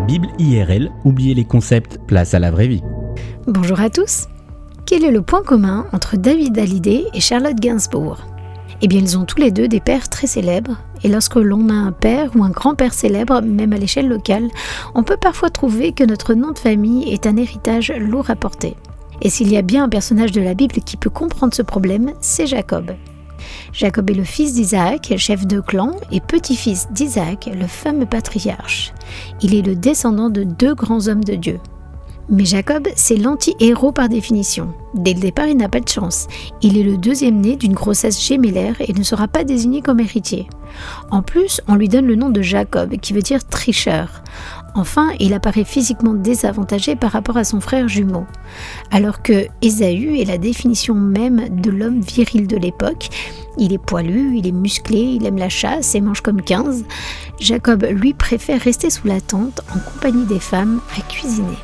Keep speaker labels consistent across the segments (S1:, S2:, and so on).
S1: Bible IRL, oubliez les concepts, place à la vraie vie.
S2: Bonjour à tous. Quel est le point commun entre David Hallyday et Charlotte Gainsbourg ? Eh bien, ils ont tous les deux des pères très célèbres, et lorsque l'on a un père ou un grand-père célèbre, même à l'échelle locale, on peut parfois trouver que notre nom de famille est un héritage lourd à porter. Et s'il y a bien un personnage de la Bible qui peut comprendre ce problème, c'est Jacob. Jacob est le fils d'Isaac, chef de clan, et petit-fils d'Isaac, le fameux patriarche. Il est le descendant de 2 grands hommes de Dieu. Mais Jacob, c'est l'anti-héros par définition. Dès le départ, il n'a pas de chance. Il est le 2e né d'une grossesse gémellaire et ne sera pas désigné comme héritier. En plus, on lui donne le nom de Jacob, qui veut dire tricheur. Enfin, il apparaît physiquement désavantagé par rapport à son frère jumeau. Alors que Ésaü est la définition même de l'homme viril de l'époque. Il est poilu, il est musclé, il aime la chasse et mange comme 15. Jacob, lui, préfère rester sous la tente en compagnie des femmes à cuisiner.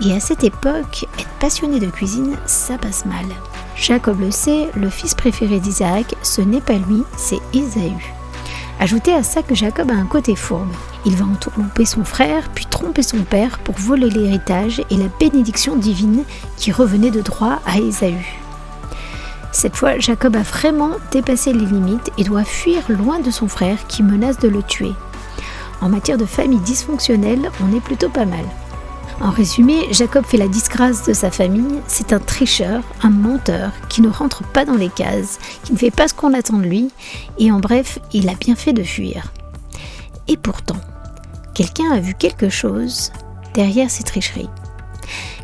S2: Et à cette époque, être passionné de cuisine, ça passe mal. Jacob le sait, le fils préféré d'Isaac, ce n'est pas lui, c'est Ésaü. Ajoutez à ça que Jacob a un côté fourbe. Il va entourlouper son frère, puis tromper son père pour voler l'héritage et la bénédiction divine qui revenait de droit à Ésaü. Cette fois, Jacob a vraiment dépassé les limites et doit fuir loin de son frère qui menace de le tuer. En matière de famille dysfonctionnelle, on est plutôt pas mal. En résumé, Jacob fait la disgrâce de sa famille, c'est un tricheur, un menteur, qui ne rentre pas dans les cases, qui ne fait pas ce qu'on attend de lui, et en bref, il a bien fait de fuir. Et pourtant, quelqu'un a vu quelque chose derrière ces tricheries.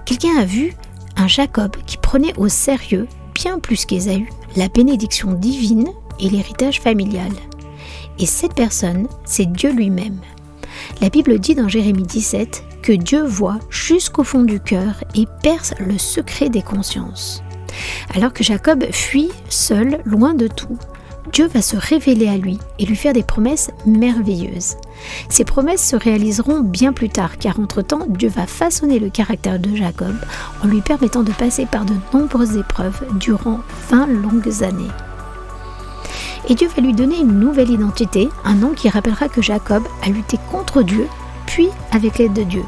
S2: Quelqu'un a vu un Jacob qui prenait au sérieux, bien plus qu'Ésaü, la bénédiction divine et l'héritage familial. Et cette personne, c'est Dieu lui-même. La Bible dit dans Jérémie 17 que Dieu voit jusqu'au fond du cœur et perce le secret des consciences. Alors que Jacob fuit seul, loin de tout, Dieu va se révéler à lui et lui faire des promesses merveilleuses. Ces promesses se réaliseront bien plus tard, car entre-temps, Dieu va façonner le caractère de Jacob en lui permettant de passer par de nombreuses épreuves durant 20 longues années. Et Dieu va lui donner une nouvelle identité, un nom qui rappellera que Jacob a lutté contre Dieu, puis avec l'aide de Dieu.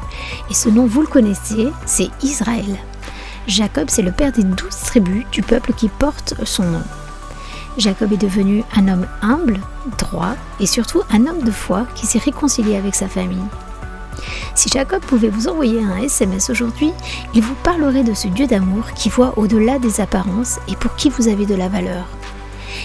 S2: Et ce nom, vous le connaissez, c'est Israël. Jacob, c'est le père des 12 tribus du peuple qui porte son nom. Jacob est devenu un homme humble, droit et surtout un homme de foi qui s'est réconcilié avec sa famille. Si Jacob pouvait vous envoyer un SMS aujourd'hui, il vous parlerait de ce Dieu d'amour qui voit au-delà des apparences et pour qui vous avez de la valeur.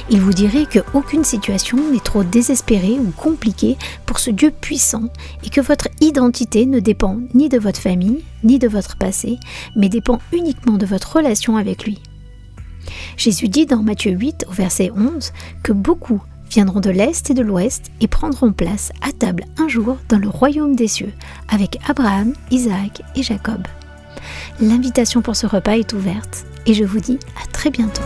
S2: Il vous dirait qu'aucune situation n'est trop désespérée ou compliquée pour ce Dieu puissant et que votre identité ne dépend ni de votre famille, ni de votre passé, mais dépend uniquement de votre relation avec lui. Jésus dit dans Matthieu 8 au verset 11 que beaucoup viendront de l'Est et de l'Ouest et prendront place à table un jour dans le royaume des cieux avec Abraham, Isaac et Jacob. L'invitation pour ce repas est ouverte et je vous dis à très bientôt.